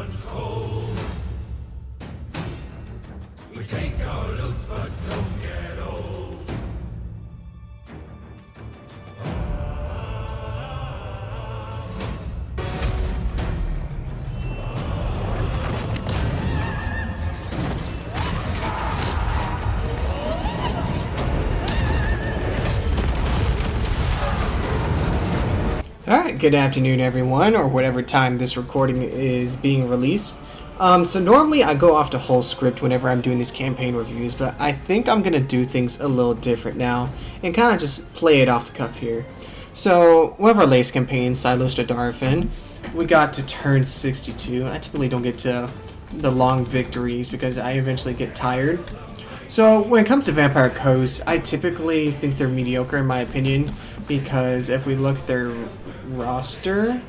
runs cold. We take our loot but don't get old. Alright, good afternoon everyone, or whatever time this recording is being released. So normally I go off the whole script whenever I'm doing these campaign reviews, but I think I'm going to do things a little different now, and kind of just play it off the cuff here. So, one of our latest campaigns, Cylostra, we got to turn 62. I typically don't get to the long victories because I eventually get tired. So, when it comes to Vampire Coast, I typically think they're mediocre in my opinion, because if we look at their roster,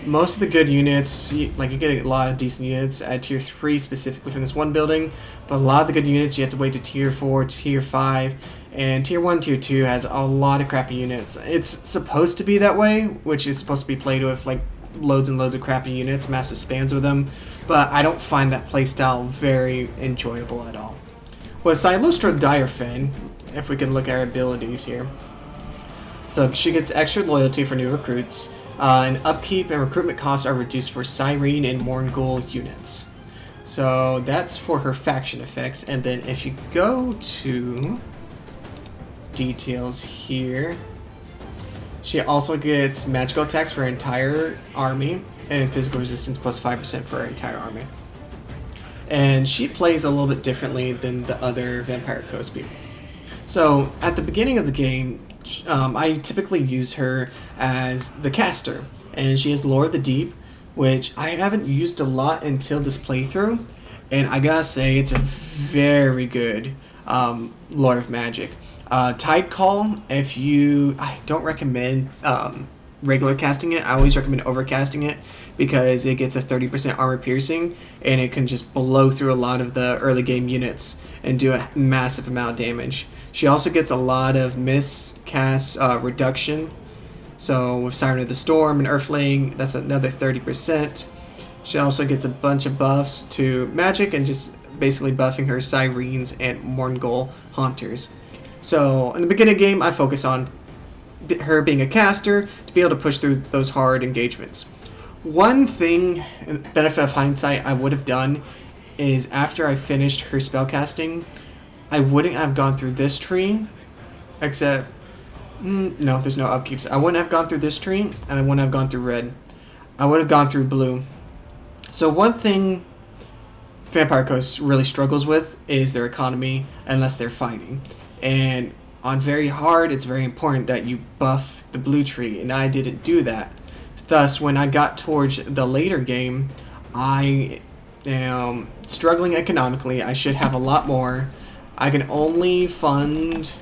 most of the good units, like you get a lot of decent units at tier 3 specifically from this one building, but a lot of the good units you have to wait to tier 4, tier 5, and tier 1, tier 2 has a lot of crappy units. It's supposed to be that way, which is supposed to be played with like loads and loads of crappy units, massive spans with them, but I don't find that playstyle very enjoyable at all. With Cylostra Direfin, if we can look at her abilities here, so she gets extra loyalty for new recruits, and upkeep and recruitment costs are reduced for Cyrene and Morngul units. So that's for her faction effects, and then if you go to details here, she also gets magical attacks for her entire army, and physical resistance plus 5% for her entire army. And she plays a little bit differently than the other Vampire Coast people. So at the beginning of the game, I typically use her as the caster, and she has Lore of the Deep, which I haven't used a lot until this playthrough, and I gotta say it's a very good Lore of Magic. Tide Call, I don't recommend regular casting it. I always recommend overcasting it because it gets a 30% armor piercing, and it can just blow through a lot of the early game units and do a massive amount of damage. She also gets a lot of miscast reduction. So with Siren of the Storm and Earthling, that's another 30%. She also gets a bunch of buffs to magic and just basically buffing her Sirens and Morngul Haunters. So in the beginning of the game, I focus on her being a caster to be able to push through those hard engagements. One thing, benefit of hindsight, I would have done is after I finished her spellcasting, I wouldn't have gone through this tree, except, no, there's no upkeeps. I wouldn't have gone through this tree, and I wouldn't have gone through red. I would have gone through blue. So one thing Vampire Coast really struggles with is their economy, unless they're fighting. And on very hard, it's very important that you buff the blue tree, and I didn't do that. Thus, when I got towards the later game, I am struggling economically. I should have a lot more. I can only fund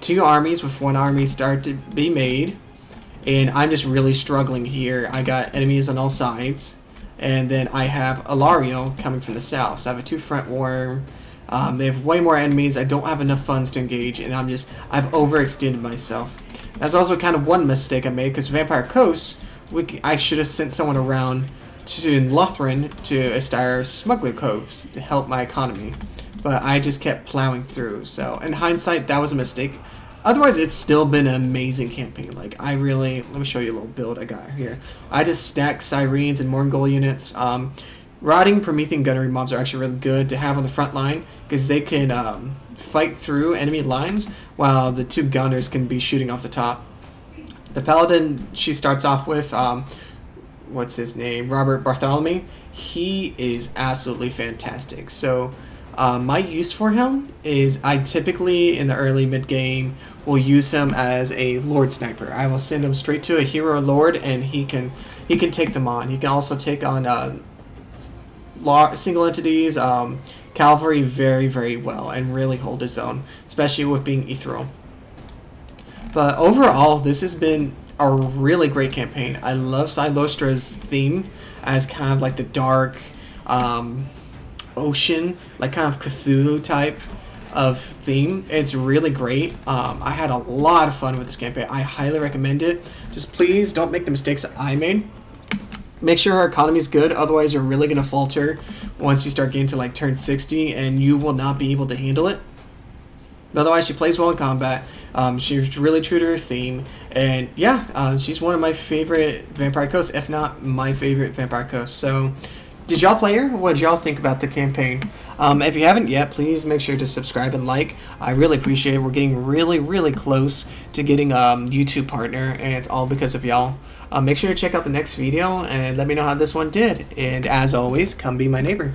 2 armies with 1 army start to be made, and I'm just really struggling here. I got enemies on all sides, and then I have Alario coming from the south. So I have a 2 front war. They have way more enemies. I don't have enough funds to engage, and I've overextended myself. That's also kind of one mistake I made, because Vampire Coast, I should have sent someone around to Lothran to Stellaris Smuggler Coves to help my economy. But I just kept plowing through. So in hindsight, that was a mistake. Otherwise, it's still been an amazing campaign. Like, let me show you a little build I got here. I just stacked Sirens and Morngul units. Rotting Promethean gunnery mobs are actually really good to have on the front line, because they can fight through enemy lines while the 2 gunners can be shooting off the top. The Paladin she starts off with, what's his name? Robert Bartholomew. He is absolutely fantastic. So my use for him is I typically in the early mid game will use him as a Lord Sniper. I will send him straight to a hero Lord, and he can take them on. He can also take on single entities, cavalry very, very well, and really hold his own, especially with being ethereal. But overall, this has been a really great campaign. I love Cylostra's theme as kind of like the dark ocean, like kind of Cthulhu type of theme. It's really great. I had a lot of fun with this campaign. I highly recommend it. Just please don't make the mistakes that I made. Make sure her economy is good, otherwise you're really going to falter once you start getting to like turn 60 and you will not be able to handle it. But otherwise, she plays well in combat. She's really true to her theme. And yeah, she's one of my favorite Vampire Coasts, if not my favorite Vampire Coast. So, did y'all play her? What did y'all think about the campaign? If you haven't yet, please make sure to subscribe and like. I really appreciate it. We're getting really, really close to getting a YouTube partner, and it's all because of y'all. Make sure to check out the next video and let me know how this one did. And as always, come be my neighbor.